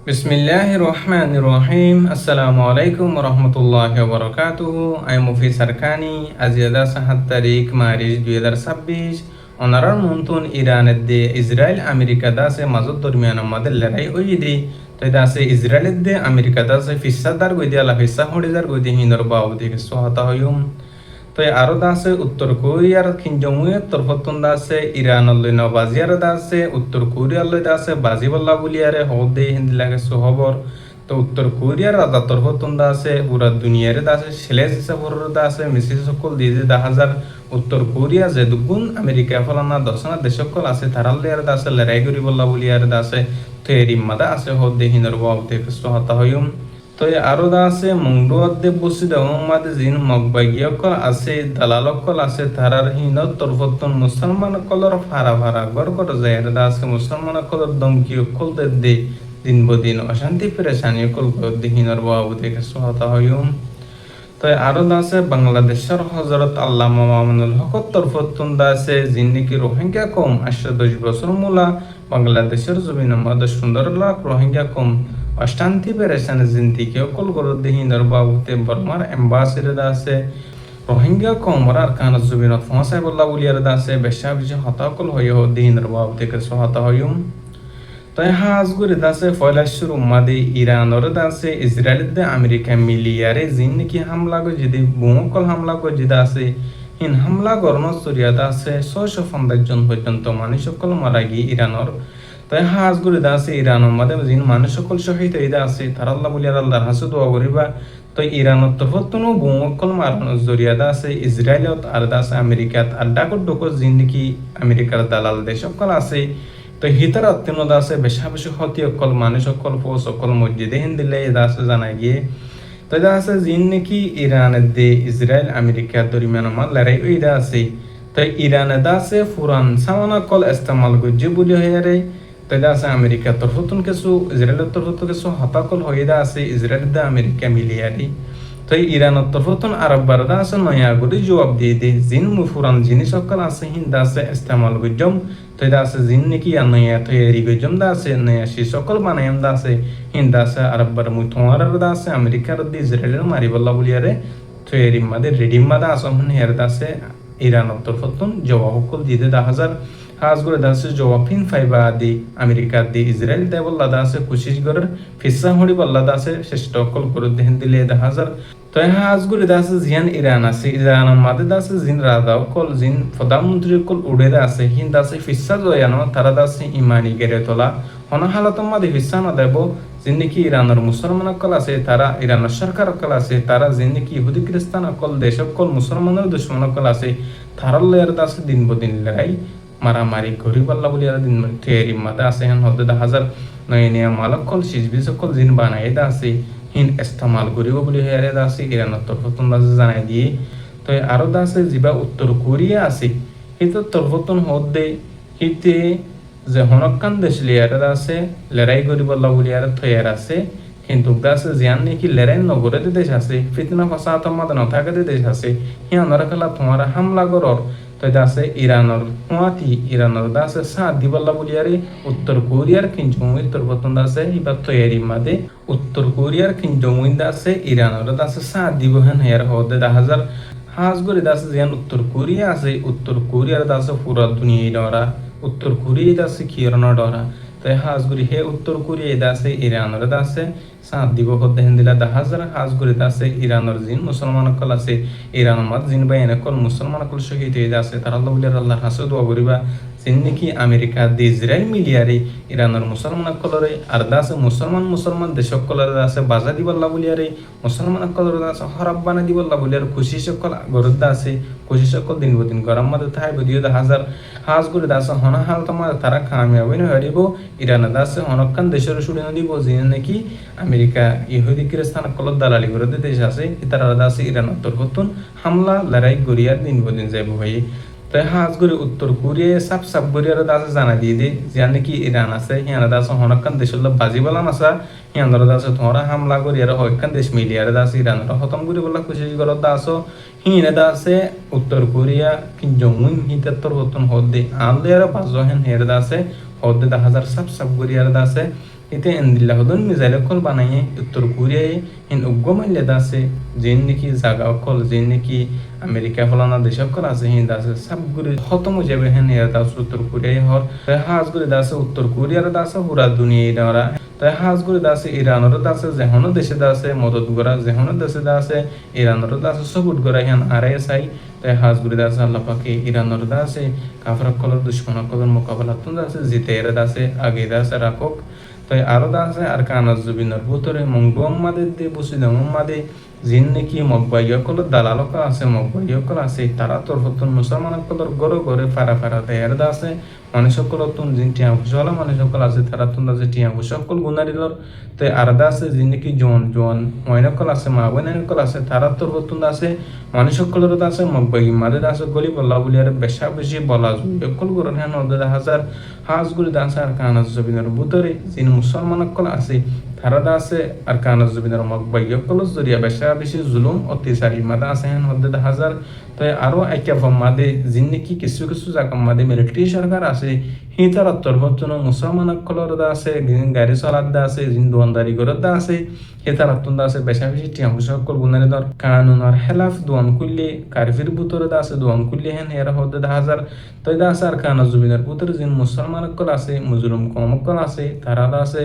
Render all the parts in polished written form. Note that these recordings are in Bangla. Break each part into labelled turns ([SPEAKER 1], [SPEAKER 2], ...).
[SPEAKER 1] বিসমিল্লাহির রহমানির রহিম। আসসালামু আলাইকুম রহমতুল্লাহি ওয়া বারাকাতুহু। আই মুফি সারকানি আজিয়াদা ৭ তারিখ মার্চ ২০২৬ অনারার মন্তুন ইরানের দে ইসরায়েল আমেরিকা দাসে মাজত দরমিয়ান আমাদের লড়াই ওইদি তাই দাসে ইসরায়েলের দে আমেরিকা দাসে ফিসাদার গই দিয়া লাফিসা হড়িদার গই দি হিন্দর বাউ দিকে সহাতা হইম। তো আরো দাসে উত্তর কোরিয়ার খিনজমুয়ের তরফতুন দাসে ইরানলৈ নবাজিয়ার দাসে উত্তর কোরিয়ালৈ দাসে বাজিবল্লা বুলিয়ারে হদ দে হিন্দি লাগে সুহবর। তো উত্তর কোরিয়ার রাজা তরফতুন দাসে পুরা দুনিয়ারে দাসে সেলেস হিসাবর দাসে মিসিস সকল দিয়ে 10,000 উত্তর কোরিয়া যে দুগুণ আমেরিকা ফলানা দর্শনা দেশকল আছে তারাল্লিয়ার দাসে লড়াই করি বল্লা বুলিয়ারে দাসে তো এরিমাদা আছে হদ দে হিন্দর বাউ দেখে সহাতা হইম। তো আরো আছে মংডুয়াদ্দে বসিদ মাদে জিন মগবাগিয়কল আছে দালালকল আছে তারার হিনত তরফতন মুসলমান কলর ফারা ফারা গড় গড় যায় আছে মুসলমান কলর দমকিয়কল দে দিন বদিন অশান্তি পেরেশানি কল দিহিনর বাবু দেখে সহাতা হইম। তো আরো আছে বাংলাদেশের হজরত আল্লামা মামুনুল হকত তরফতন আছে জিন নাকি রোহিঙ্গা কম 10 বছর মূলা বাংলাদেশের জমিন মধ্যে সুন্দর লাখ রোহিঙ্গা কম অশান্তি পেরেশানি জিন্দিকে অকল গরু দিহিনর বাবুতে বর্মার এম্বাসিডার আছে রোহিঙ্গা কমরার কান জুবিনত ফসাই বল্লা বুলিয়ার দাসে বেশা বেশি হতাকল হয়ে দিহিনর বাবুতে সহাতা হইম। তাই হাজগুরি দাসে ফয়লাশুর উম্মাদি ইরানর দাসে ইসরায়েলের দে আমেরিকা মিলিয়ারে জিন নাকি হামলা গো যদি বুমকল হামলা গো যদি আছে হিন হামলা গরন সরিয়া দাসে 650 জন পর্যন্ত মানুষ সকল মারা গিয়ে ইরানর। তাই হাজগুরি দাসে ইরানের মাঝে জিন মানুষ সকল শহীদ হয়ে আছে তার আল্লাহ বলিয়ার আল্লাহর হাসে দোয়া করিবা। তো ইরানত তরফতনো বুমকল মারানো জরিয়া দাসে ইসরায়েলত আর দাসে আমেরিকাত আর ডাকর ডোকর জিন নাকি আমেরিকার দালাল দেশ সকল আছে। তো হিতার অত্যন্ত দাসে বেশা বেশি হতি অকল মানুষ সকল ফৌজ সকল মসজিদে হিন্দিলে দাসে জানা গিয়ে তো দাসে জিন নাকি ইরানের দে ইসরায়েল আমেরিকা দরিমিয়ান আমার লড়াই ওই দাসে। তো ইরানে দাসে ফুরান সামানা কল ইস্তেমাল গুজি বলি হয়ে রে তো দাসে আমেরিকা তরফতুন কিছু ইসরায়েলের তরফতুন কিছু হতাকল হয়ে আছে ইসরায়েল দে আমেরিকা মিলিয়ারি। তো ইরানের তরফতুন আরব বারদা আছে নয়া গুলি জবাব দিয়ে দে জিন মুফুরান জিনিস সকল আছে হিন্দা আছে ইস্তেমাল গুজম তো দাসে জিন নাকি নয়া তৈরি গুজম দাসে নয়া সি সকল বানায়াম দাসে হিন্দা আছে আরব বার মুথমার দাসে আমেরিকার দি ইসরায়েলের মারিবল্লা বলিয়ারে তৈরি মাদে রেডি মাদা আসম হের দাসে ইরানের তরফতুন জবাব সকল দিয়ে 10,000 হাজগুলো দাসে জবাফিন ফাইবা দি আমেরিকা দি ইসরায়েল দেবল্লা দাসে কুশিশ গরের ফিসা হড়ি বল্লা দাসে শ্রেষ্ঠ অকল করে দেহেন দিলে 10,000। তো হাজগুলো দাসে জিয়ান ইরান আছে ইরানের মাদে দাসে জিন রাজা অকল জিন প্রধানমন্ত্রী অকল উড়ে আছে হিন দাসে ফিসা জয়ানো তারা দাসে ইমানি গেড়ে তোলা হন হালত মাদে ফিসা না দেব জিন নাকি ইরানের মুসলমান অকল আছে তারা ইরানের সরকার অকল আছে তারা জিন নাকি ইহুদি খ্রিস্টান অকল দেশ অকল মুসলমানের দুশ্মন অকল আছে তারার লয়ের দাসে দিন বদিন লড়াই মারামারি গরিব আল্লাহ বলি আর দিন থেরি মাদা আছে হেন হদে 10,000 নয়নিয়া মালকল সিজবি সকল জিন বানাই দা আছে হিন ইস্তেমাল গরিব বলি হেরে দা আছে ইরানের তরফতুন দাসে জানাই দিয়ে। তো আরো দাসে জিবা উত্তর কোরিয়া আছে হিতো তরফতুন হদে হিতে যে হনকান দেশ লিয়ার আছে লড়াই গরিব আল্লাহ বলি আর থয়ার আছে কিন্তু দাসে জিয়ান নাকি লড়াই নগরে দেশ আছে ফিতনা ফাসাদ মাদ ন থাকে দেশ আছে হিয়ানরা খেলা তোমার হামলা গরর তো দাসে ইরানের হুয়াতি ইরানের দাসে সাত দিবল্লা বলিয়ারে উত্তর কোরিয়ার কিঞ্জমুই তরফতুন দাসে ইবা তৈরি মাদে উত্তর কোরিয়ার কিঞ্জমুই দাসে ইরানের দাসে সাত দিব হেন হেয়ার হদে 10,000 হাজগুলি দাসে জিয়ান উত্তর কোরিয়া আছে উত্তর কোরিয়ার দাসে পুরা দুনিয়ায় ডরা উত্তর কোরিয়া দাসে কিরণ ডরা। তাই হাজগুড়ি হে উত্তর কোরিয়া দাসে ইরানের দাসে সাত দিব হদে হেন দিলা 10,000 হাজগুড়ি দাসে ইরানের জিন মুসলমান কল আছে ইরানের মাদ জিন বাই এনেকল মুসলমান কল শহীদ হয়ে দাসে তার আল্লাহ বলিয়ার আল্লাহর হাসে দোয়া করিবা জিন নাকি আমেরিকা দি ইসরায়েল মিলিয়ারে ইরানের মুসলমান কলরে আর দাসে মুসলমান দেশ কলরে দাসে বাজা দিবল্লা বলিয়ারে মুসলমান কলরে দাসে হরব বানা দিবল্লা বলিয়ার খুশি সকল গরদ দাসে খুশি সকল দিন বদিন গরম মাদে থাই বদিও 10,000 হাজগুড়ি দাসে হনা হাল তোমার তারা কামিয়াবি না হরিব ইরানের দাসে হনকান দেশের শুড়ে দিব জিন নাকি আমেরিকা ইহুদি খ্রিস্টান কলত দালালি করে দেশ আছে তারা দাসে ইরানের তরফতুন হামলা লড়াই গড়িয়ার দিন বদিন যাইব ভাই। তাই হাজগুড়ি উত্তর কোরিয়া সাপ গড়িয়ার দাসে জানা দিয়ে দে যে নাকি ইরান আছে হিয়ানা দাসে হনকান দেশের বাজি বলা নাসা হিয়ানরা দাসে তোমারা হামলা গড়িয়ার হকান দেশ মিলিয়ার দাসে ইরানের হতম করি বলা খুশি গরত দাস হিনে দাসে উত্তর কোরিয়া কিঞ্জমুই হিতার তরফতুন হদে আনলেয়ার বাজো হেন হের দাসে হদে 10,000 সাপ গড়িয়ার দাসে এতে এন্দিল্লা হদন মিসাইল অকল বানাইয়ে উত্তর কোরিয়ায় হিন উগ্গমাইলে দাসে যেন নাকি জাগা অকল যেন নাকি আমেরিকা ফলানা দেশ অকল আছে হিন দাসে সবগুলি খতম হয়ে যাবে হেন এর দাস উত্তর কোরিয়ায় হর হাজগুলি দাসে উত্তর কোরিয়ার দাসে পুরা দুনিয়ায় দেওয়া তাই হাজগুলি দাসে ইরানের দাসে যেহনো দেশে দাসে মদত করা যেহনো দেশে দাসে ইরানের দাসে সবুট করা হেন আরে চাই তাই হাজগুলি দাসে আল্লাহ পাকে ইরানের দাসে কাফর কলর দুশ্মন কলর মোকাবেলা তুন দাসে জিতে এর দাসে আগে দাসে রাখক তাই আরো দাসে আর কানাজ জুবিনের ভিতরে মঙ্গম মাদে দে বসিদম মাদে জিন নাকি মগবাইয়কল দালালকা আছে মগবাইয়কল আছে তারা তোর হতন মুসলমানকলর গড়ে গড়ে ফারা ফারা দেয়ার দাসে মানুষকল তুন জিন টিয়া ভুসলা মানুষকল আছে তারা তুন দাসে টিয়া ভুসকল গুনারিলর তাই আর দাসে জিন নাকি জন জন ময়নকল আছে মা বইনকল আছে তারা তোর হতন দাসে মানুষকলর দাসে মগবাই মাদে দাসে গলি বল্লা বলি আর বেশা বেশি বলা যকল গরন হ্যান অর্ধ হাজার হাজগুলি দাসে আর কানাজ জবিনের ভিতরে জিন মুসলমানকল আছে তারা দাসে আর কানাজ জবিনের মগবাইয়কল জরিয়া বেশা বেশি জুলুম অত্যাচারী মাদা আছে হেন অর্ধ হাজার তাই আরো একে মাদে জিন নাকি কিছু কিছু জায়গা মাদে মিলিটারি সরকার আছে হি তারা তরফতন মুসলমানকলর দা আছে গাড়ি চলার দা আছে জিন দোয়ানদারি গরত দা আছে হে তারা তুন দা আছে বেশা বেশি টিয়া মুসকল গুনারি দর কানুনের খেলাফ দোয়ান কুল্লি কারফির বুতরে দা আছে দোয়ান কুল্লি হেন এর অর্ধ হাজার তাই দা আছে আর কানাজ জবিনের বুতরে জিন মুসলমানকল আছে মুজলুম কমকল আছে তারা দা আছে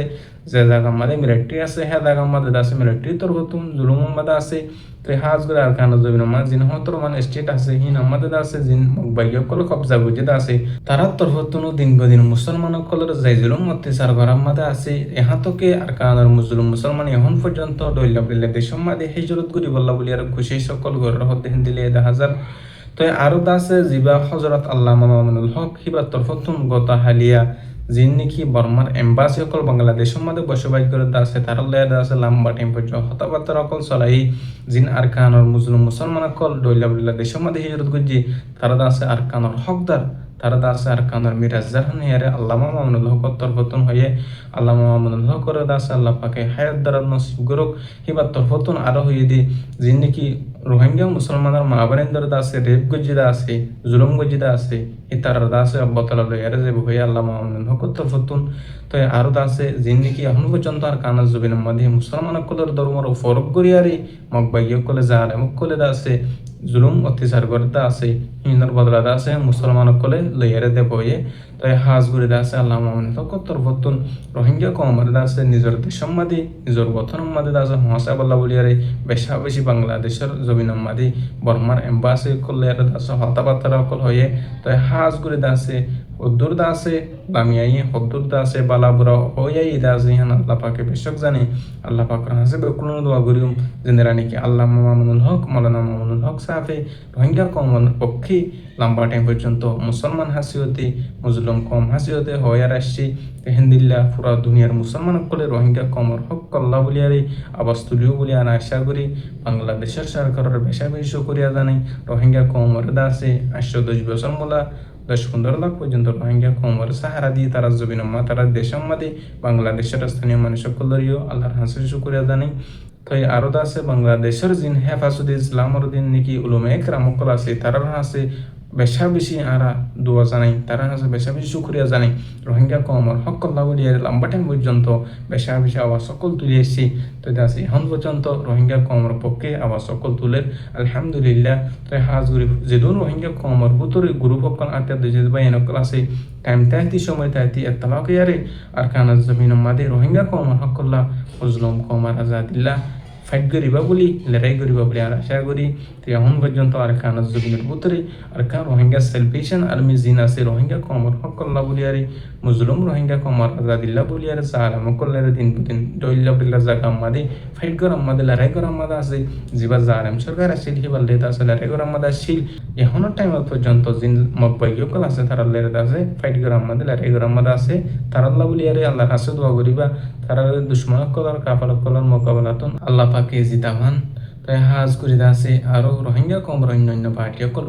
[SPEAKER 1] যে জায়গা মাদে মিলিটারি আছে হ্যাঁ জায়গা মাদে আছে মিলিটারি তরফতুন জুলুম মাদে আছে তো হাজগুলো আর কানা জবিন মা জিন হতর মান স্টেট আছে হিন আমাদের আছে জিন মগবাইয়কল কবজা বুঝে আছে তারা তরফতুন দিন বদিন মুসলমান কলর যাই জুলুম অত্যাচার করার মাদে আছে এহাতকে আর কানার মুসলিম মুসলমান এখন পর্যন্ত দৈল্লা বিল্লা দেশের মাদে হিজরত করি বল্লা বলি আর খুশি সকল গরের হতে দিলে 1000 তো আরো আছে জিবা হযরত আল্লামা মামুনুল হক হিবা তরফতুন গতা হালিয়া জিন নাকি বর্মার এম্বাসি অকল বাংলাদেশের মধ্যে বসবাস করে আছে তার লয়া আছে লম্বা টাইম পর্যন্ত হতাবার্তার অকল চলাই জিন আর কানর মুসলিম মুসলমান অকল দৈলা বিল্লা দেশের মধ্যে হিজরত করছি তারা আছে আর কানর হকদার তারা আছে আর কানর মিরাজ জাহান হেরে আল্লামা মামুনুল হক তরফতুন হয়ে আল্লামা মামুনুল হক করে আছে আল্লাহ পাকে হায়াত দ্বারা নসিব গরক হিবা তরফতুন আরো হয়ে দি জিন নাকি রোহিঙ্গা মুসলমানের মা বোনেদের আছে রেপ গজিদা আছে জুলুম গজিদা আছে ইতার আছে অব্বতলা লয়ারে যে হয়ে আল্লাহ মামুনুল হক তরফতুন তো আরো আছে জিন নাকি এখন পর্যন্ত আর কানাজ জবিনের মধ্যে মুসলমান কলের ধর্মর ফরক করিয়ারি মগবাইয় কলে যার এমক কলে আছে জুলুম অত্যাচার করতে আছে হিন্দর বদলাতে আছে মুসলমান কলে লইয়ারে দে বয়ে তাই হাজ ঘুরে আছে আল্লাহ মামুন তকত্তর ভতুন রোহিঙ্গা কমর আছে নিজের দেশের মাদি নিজের গঠনের মাদি আছে হসা বল্লা বলিয়ারে বেশা বেশি বাংলাদেশের জমিনের মাদি বর্মার এম্বাসি করলে আছে হতাবার্তার অকল হয়ে তাই হাজ ঘুরে আছে হদ্দুর দাসে লামিয়াই হদ্দুর দাসে বালাবুরা হইয়াই দাসে হান আল্লাহ পাকে বেশক জানে আল্লাহ পাক হাসে বেকুল দোয়া করিম জিন্দেরা নাকি আল্লাহ মামুনুল হক মাওলানা মামুনুল হক সাফে রোহিঙ্গা কমন পক্ষে লম্বা টাইম পর্যন্ত মুসলমান হাসিয়তে মুসলিম কম হাসিয়তে হইয়ার আসছে তেহেন্দিল্লা পুরা দুনিয়ার মুসলমান সকলে রোহিঙ্গা কমর হক কল্লা বলিয়ারে আবাস তুলিও বলিয়া আশা করি বাংলাদেশের সরকারের বেশা বেশি করিয়া জানাই রোহিঙ্গা কমর দাসে 810 বছর মোলা 10-15 লাখ পর্যন্ত রোহিঙ্গা কমর সাহারা দিয়ে তারা জবিনম্মা তারা দেশের মাঝে বাংলাদেশের স্থানীয় মানুষ সকলেরও আল্লাহর হাসির শুকরিয়া জানাই তো আরো আছে বাংলাদেশের জিন হেফাজতে ইসলামর দিন নাকি উলুমে একরামকল আছে তারার হাসে বেশা বেশি আরা দোয়া জানাই তারা হাসে বেশা বেশি শুকরিয়া জানাই রোহিঙ্গা কমর হক কল্লা বলিয়া লম্বা টাইম পর্যন্ত বেশা বেশি আওয়াজ সকল তুলে এসেছি তো আছে এখন পর্যন্ত রোহিঙ্গা কমর পক্ষে আওয়াজ সকল তুলের আলহামদুলিল্লাহ তো হাজ গ্রুপ যেদিন রোহিঙ্গা কমর ভিতরে গ্রুপ সকল আটটা দেশে বা এনকল আছে টাইম তাইতি সময় তাইতি এতলাকে ইয়ারে আর কানাজ জমিন মাদে রোহিঙ্গা কমর হক কল্লা মুসলিম কমর আজাদিল্লাহ ফাইট করিবা বলি লড়াই করিবা বলি আর আশা করি তো এখন পর্যন্ত আর কানাজ জমিনের ভিতরে আর কান রোহিঙ্গা সেলভেশন আর্মি জিন আছে রোহিঙ্গা কমর হক কল্লা বলি আরে মুসলিম রোহিঙ্গা কমর আজাদিল্লাহ বলি আর সালাম কল্লারে দিন দিন দইল্লা বিল্লা জায়গা মাদে ফাইট করার মাদে লড়াই করার মাদে আছে জিবা জালেম সরকার আসিল হিবাল দেতা আছে লড়াই করার মাদে আসিল এখনো টাইম পর্যন্ত জিন মকবাইয় কল আছে তারা লড়াই আছে ফাইট করার মাদে লড়াই করার মাদে আছে তারা আল্লাহ বলি আরে আল্লাহর কাছে দোয়া করিবা তারা দুশমন কলার কাফার কলার মোকাবেলাতন আল্লাহ পাকে জিতামান তাই হাজ করি আছে আরো রোহিঙ্গা কমর অন্যান্য পার্টি অকল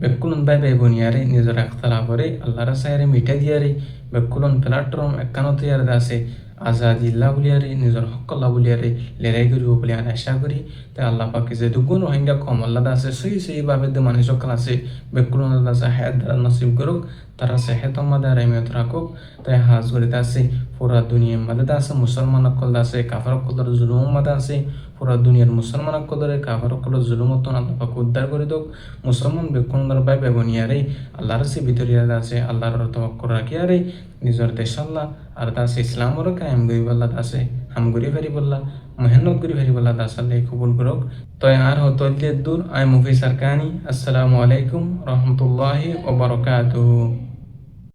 [SPEAKER 1] বেকুলন বাই বাই বনিয়ারে নিজের একতলা করে আল্লাহর সাইরে মিঠা দিয়ারে বেকুলন প্ল্যাটফর্ম একানত ইয়ারে আছে আজাদিল্লাহ বলিয়ারে নিজের হকল্লা বলিয়ারে লড়াই করিব বলে আশা করি তাই আল্লাহ পাকে যে দুগুণ রোহিঙ্গা কম আল্লাহ আছে সেইভাবে মানুষ সকল আছে বেকুলন আছে হায়াত দ্বারা নসিব করুক তারা সেহেত মাদে আর এমিয়ত রাখুক তাই হাজ করিতে আছে পুরা দুনিয়ার মাদে আছে মুসলমান অকল আছে কাফার অকলের জুলুম মাদে আছে পুরা দুনিয়ার মুসলমান অকলের কাফার অকলের জুলুমত আল্লাহ উদ্ধার করে দোক মুসলমান বেকুনদার বাই বেবনিয়ারে আল্লাহর সে ভিতরিয়া আছে আল্লাহর তওয়াক্কুল রাখিয়ারে নিজের দেশ আল্লাহ আর দাসে ইসলামর কায়েম গরিবাল্লা দাসে হাম গরি ফারিবল্লা মেহনত গরি ফারিবল্লা দাস আল্লাহ কবুল করক তয় আর হতলে দূর আই মুফি সারকানি আসসালামু আলাইকুম রহমতুল্লাহি ওয়া বারাকাতুহু।